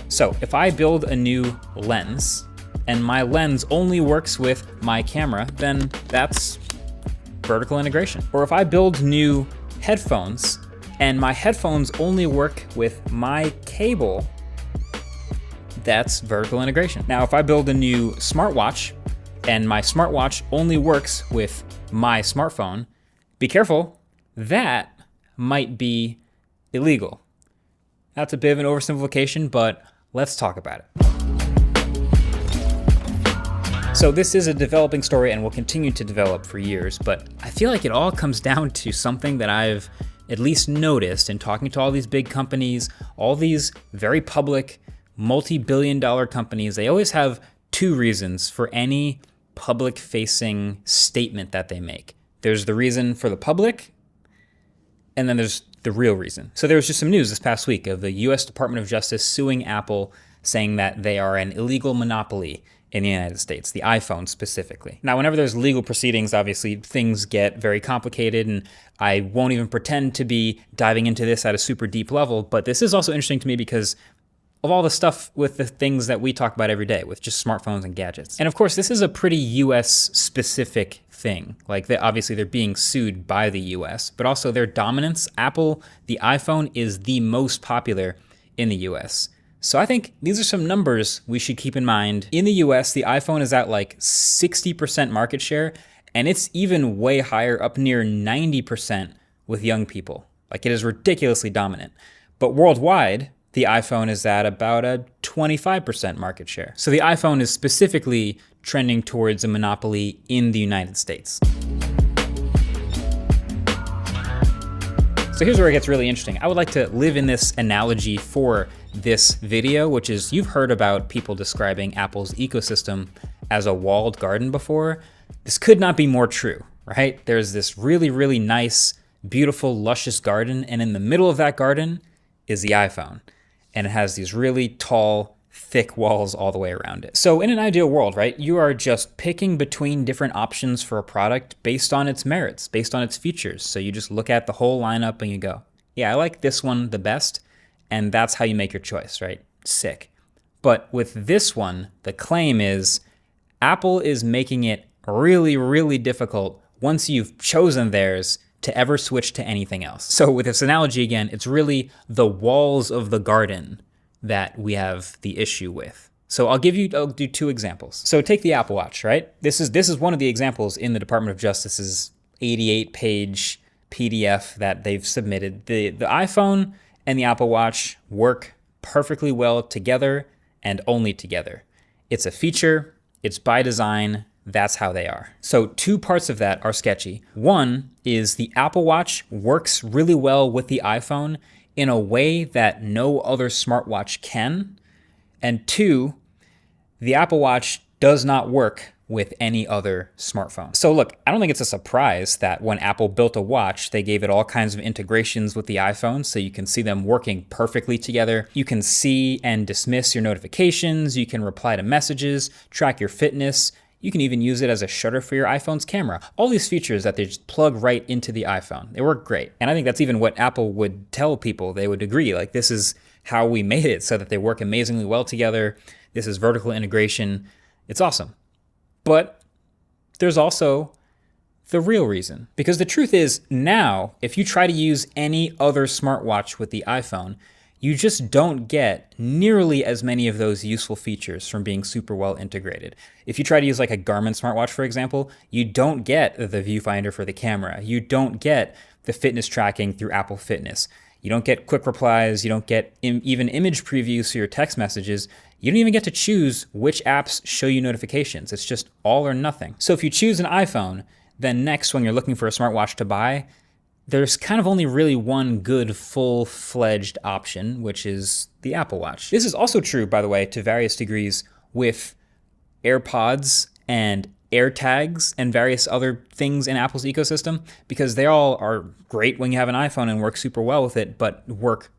So if I build a new lens and my lens only works with my camera, then that's vertical integration. Or if I build new headphones and my headphones only work with my cable, that's vertical integration. Now, if I build a new smartwatch and my smartwatch only works with my smartphone, be careful, that might be illegal. That's a bit of an oversimplification, but let's talk about it. So this is a developing story and will continue to develop for years, but I feel like it all comes down to something that I've at least noticed in talking to all these big companies, all these very public, multi-billion-dollar companies. They always have two reasons for any public-facing statement that they make. There's the reason for the public, and then there's the real reason. So there was just some news this past week of the US Department of Justice suing Apple, saying that they are an illegal monopoly in the United States, the iPhone specifically. Now, whenever there's legal proceedings, obviously things get very complicated, and I won't even pretend to be diving into this at a super deep level, but this is also interesting to me because of all the stuff with the things that we talk about every day with just smartphones and gadgets. And of course, this is a pretty US specific thing. Like obviously they're being sued by the US, but also their dominance. Apple, the iPhone is the most popular in the US. So I think these are some numbers we should keep in mind. In the US, the iPhone is at like 60% market share, and it's even way higher, up near 90% with young people. Like it is ridiculously dominant. But worldwide, the iPhone is at about a 25% market share. So the iPhone is specifically trending towards a monopoly in the United States. So here's where it gets really interesting. I would like to live in this analogy for this video, which is you've heard about people describing Apple's ecosystem as a walled garden before. This could not be more true, right? There's this really, really nice, beautiful, luscious garden, and in the middle of that garden is the iPhone. And it has these really tall, thick walls all the way around it. So in an ideal world, right, you are just picking between different options for a product based on its merits, based on its features. So you just look at the whole lineup and you go, yeah, I like this one the best. And that's how you make your choice, right? Sick. But with this one, the claim is Apple is making it really, really difficult once you've chosen theirs to ever switch to anything else. So with this analogy again, it's really the walls of the garden that we have the issue with. So I'll do two examples. So take the Apple Watch, right? This is one of the examples in the Department of Justice's 88-page PDF that they've submitted. The iPhone and the Apple Watch work perfectly well together and only together. It's a feature, it's by design, that's how they are. So two parts of that are sketchy. One is the Apple Watch works really well with the iPhone in a way that no other smartwatch can. And two, the Apple Watch does not work with any other smartphone. So look, I don't think it's a surprise that when Apple built a watch, they gave it all kinds of integrations with the iPhone so you can see them working perfectly together. You can see and dismiss your notifications, you can reply to messages, track your fitness, you can even use it as a shutter for your iPhone's camera. All these features that they just plug right into the iPhone. They work great. And I think that's even what Apple would tell people. They would agree, like this is how we made it so that they work amazingly well together. This is vertical integration. It's awesome. But there's also the real reason. Because the truth is now, if you try to use any other smartwatch with the iPhone, you just don't get nearly as many of those useful features from being super well integrated. If you try to use like a Garmin smartwatch, for example, you don't get the viewfinder for the camera. You don't get the fitness tracking through Apple Fitness. You don't get quick replies. You don't get even image previews for your text messages. You don't even get to choose which apps show you notifications. It's just all or nothing. So if you choose an iPhone, then next when you're looking for a smartwatch to buy, there's kind of only really one good full-fledged option, which is the Apple Watch. This is also true, by the way, to various degrees with AirPods and AirTags and various other things in Apple's ecosystem, because they all are great when you have an iPhone and work super well with it, but work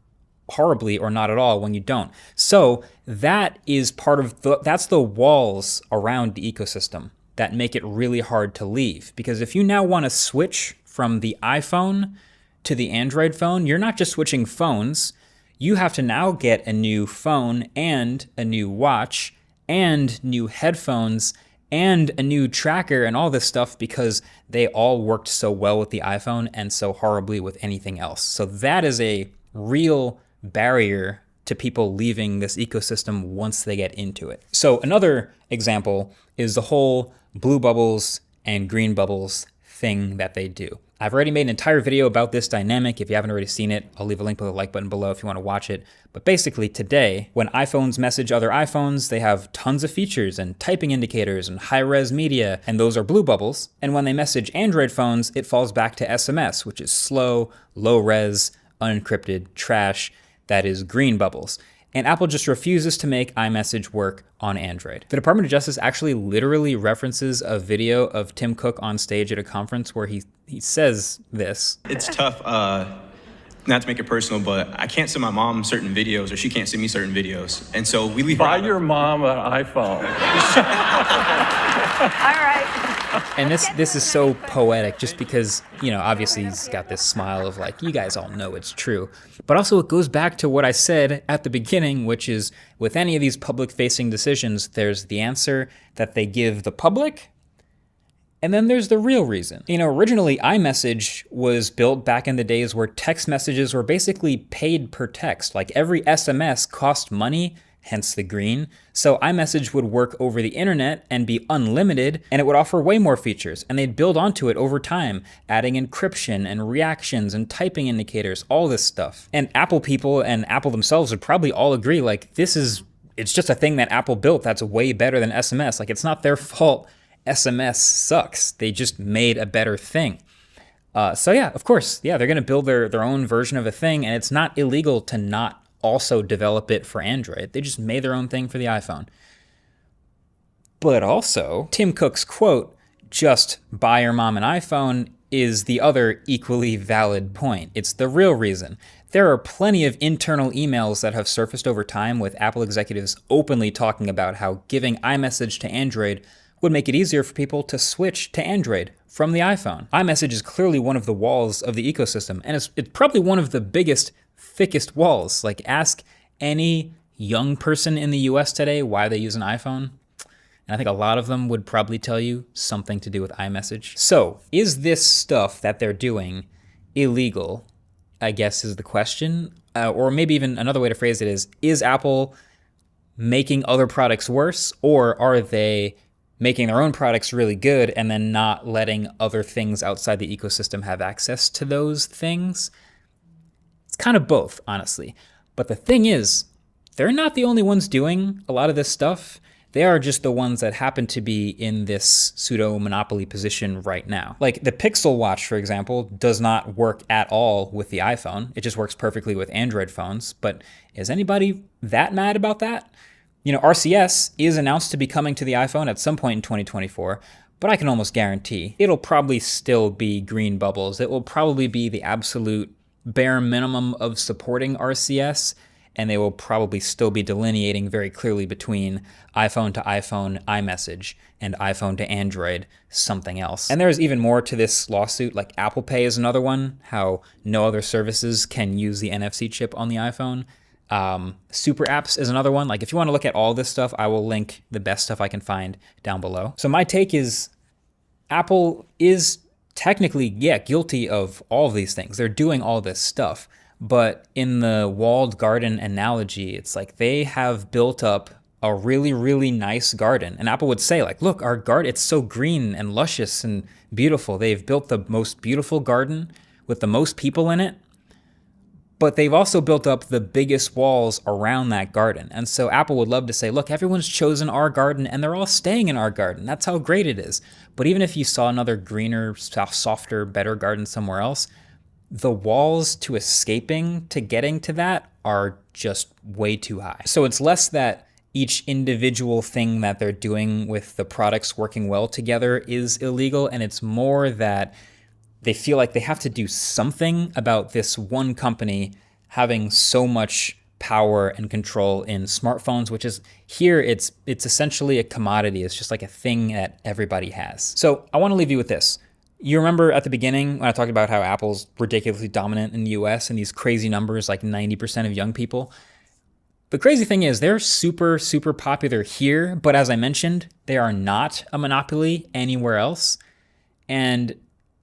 horribly or not at all when you don't. So that is part of that's the walls around the ecosystem that make it really hard to leave. Because if you now want to switch from the iPhone to the Android phone, you're not just switching phones, you have to now get a new phone and a new watch and new headphones and a new tracker and all this stuff because they all worked so well with the iPhone and so horribly with anything else. So that is a real barrier to people leaving this ecosystem once they get into it. So another example is the whole blue bubbles and green bubbles thing that they do. I've already made an entire video about this dynamic. If you haven't already seen it, I'll leave a link with a like button below if you want to watch it. But basically today, when iPhones message other iPhones, they have tons of features and typing indicators and high-res media, and those are blue bubbles. And when they message Android phones, it falls back to SMS, which is slow, low-res, unencrypted trash. That is green bubbles. And Apple just refuses to make iMessage work on Android. The Department of Justice actually literally references a video of Tim Cook on stage at a conference where he says this. It's tough, not to make it personal, but I can't send my mom certain videos, or she can't send me certain videos. And so we leave her out. Buy your mom an iPhone. All right. And this is so poetic just because, you know, obviously he's got this smile of like, you guys all know it's true. But also it goes back to what I said at the beginning, which is with any of these public-facing decisions, there's the answer that they give the public, and then there's the real reason. You know, originally iMessage was built back in the days where text messages were basically paid per text. Like every SMS cost money, hence the green. So iMessage would work over the internet and be unlimited, and it would offer way more features. And they'd build onto it over time, adding encryption and reactions and typing indicators, all this stuff. And Apple people and Apple themselves would probably all agree, like, it's just a thing that Apple built that's way better than SMS. Like, it's not their fault SMS sucks. They just made a better thing. So yeah, of course, yeah, they're gonna build their own version of a thing, and it's not illegal to not also develop it for Android. They just made their own thing for the iPhone. But also, Tim Cook's quote, just buy your mom an iPhone, is the other equally valid point. It's the real reason. There are plenty of internal emails that have surfaced over time with Apple executives openly talking about how giving iMessage to Android would make it easier for people to switch to Android from the iPhone. iMessage is clearly one of the walls of the ecosystem, and it's probably one of the biggest, thickest walls. Like, ask any young person in the US today why they use an iPhone, and I think a lot of them would probably tell you something to do with iMessage. So, is this stuff that they're doing illegal, I guess is the question. Or maybe even another way to phrase it is Apple making other products worse, or are they making their own products really good and then not letting other things outside the ecosystem have access to those things? It's kind of both, honestly. But the thing is, they're not the only ones doing a lot of this stuff. They are just the ones that happen to be in this pseudo-monopoly position right now. Like the Pixel Watch, for example, does not work at all with the iPhone. It just works perfectly with Android phones. But is anybody that mad about that? You know, RCS is announced to be coming to the iPhone at some point in 2024, but I can almost guarantee it'll probably still be green bubbles. It will probably be the absolute bare minimum of supporting RCS, and they will probably still be delineating very clearly between iPhone to iPhone iMessage and iPhone to Android something else. And there's even more to this lawsuit, like Apple Pay is another one, how no other services can use the NFC chip on the iPhone. Super apps is another one. Like if you want to look at all this stuff, I will link the best stuff I can find down below. So my take is Apple is technically, yeah, guilty of all of these things. They're doing all this stuff. But in the walled garden analogy, it's like they have built up a really, really nice garden. And Apple would say like, look, our garden, it's so green and luscious and beautiful. They've built the most beautiful garden with the most people in it. But they've also built up the biggest walls around that garden. And so Apple would love to say, look, everyone's chosen our garden and they're all staying in our garden. That's how great it is. But even if you saw another greener, softer, better garden somewhere else, the walls to escaping to getting to that are just way too high. So it's less that each individual thing that they're doing with the products working well together is illegal, and it's more that they feel like they have to do something about this one company having so much power and control in smartphones, which is here, it's essentially a commodity. It's just like a thing that everybody has. So I want to leave you with this. You remember at the beginning when I talked about how Apple's ridiculously dominant in the US and these crazy numbers, like 90% of young people? The crazy thing is they're super, super popular here, but as I mentioned, they are not a monopoly anywhere else. And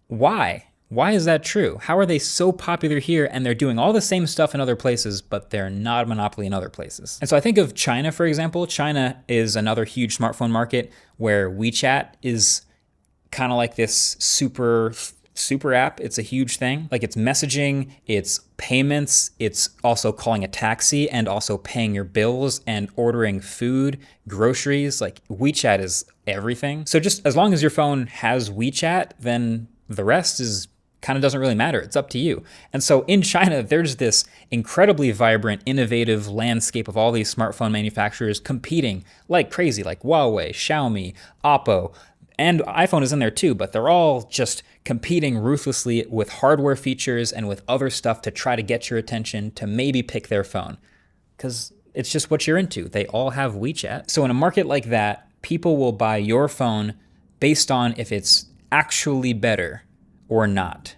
why? Why is that true? How are they so popular here and they're doing all the same stuff in other places, but they're not a monopoly in other places? And so I think of China, for example. China is another huge smartphone market where WeChat is kind of like this super app. It's a huge thing. Like it's messaging, it's payments, it's also calling a taxi and also paying your bills and ordering food, groceries. Like WeChat is everything. So just as long as your phone has WeChat, then the rest is kind of doesn't really matter. It's up to you. And so in China, there's this incredibly vibrant, innovative landscape of all these smartphone manufacturers competing like crazy, like Huawei, Xiaomi, Oppo, and iPhone is in there too, but they're all just competing ruthlessly with hardware features and with other stuff to try to get your attention to maybe pick their phone. Because it's just what you're into. They all have WeChat. So in a market like that, people will buy your phone based on if it's actually better or not.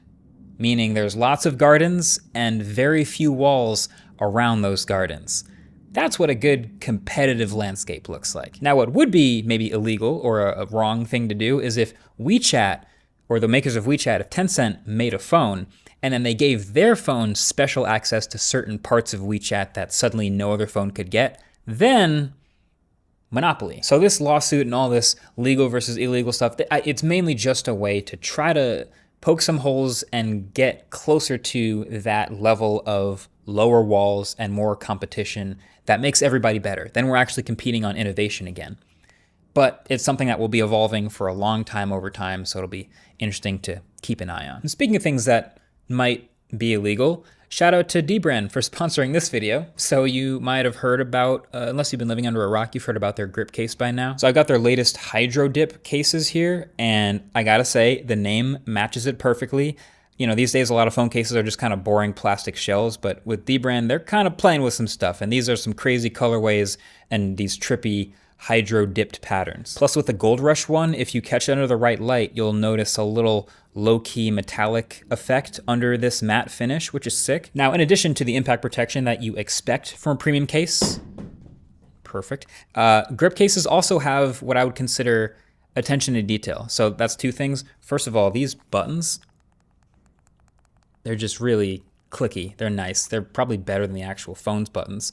Meaning there's lots of gardens and very few walls around those gardens. That's what a good competitive landscape looks like. Now, what would be maybe illegal or a wrong thing to do is if WeChat, or the makers of WeChat, if Tencent made a phone and then they gave their phone special access to certain parts of WeChat that suddenly no other phone could get, then monopoly. So this lawsuit and all this legal versus illegal stuff, it's mainly just a way to try to poke some holes and get closer to that level of lower walls and more competition that makes everybody better. Then we're actually competing on innovation again. But it's something that will be evolving for a long time over time, so it'll be interesting to keep an eye on. And speaking of things that might be illegal, shout out to Dbrand for sponsoring this video. So you might have heard about, unless you've been living under a rock, you've heard about their grip case by now. So I've got their latest Hydro Dip cases here, and I gotta say, the name matches it perfectly. You know, these days a lot of phone cases are just kind of boring plastic shells, but with Dbrand, they're kind of playing with some stuff, and these are some crazy colorways and these trippy hydro-dipped patterns. Plus with the Gold Rush one, if you catch it under the right light, you'll notice a little low-key metallic effect under this matte finish, which is sick. Now, in addition to the impact protection that you expect from a premium case, perfect, grip cases also have what I would consider attention to detail. So that's two things. First of all, these buttons, they're just really clicky. They're nice. They're probably better than the actual phone's buttons.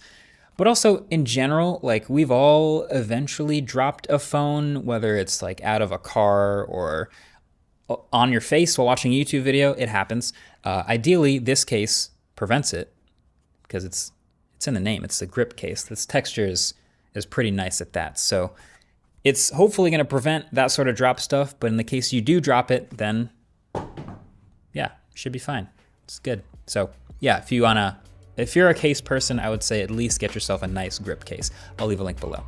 But also in general, like we've all eventually dropped a phone, whether it's like out of a car or on your face while watching a YouTube video, it happens. Ideally, this case prevents it because it's in the name. It's the grip case. This texture is pretty nice at that. So it's hopefully going to prevent that sort of drop stuff. But in the case you do drop it, then yeah, should be fine. It's good. So yeah, if you're a case person, I would say at least get yourself a nice grip case. I'll leave a link below.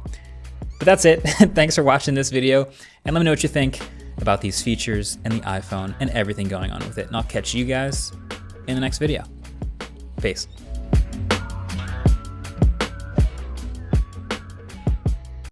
But that's it. Thanks for watching this video, and let me know what you think about these features and the iPhone and everything going on with it. And I'll catch you guys in the next video. Peace.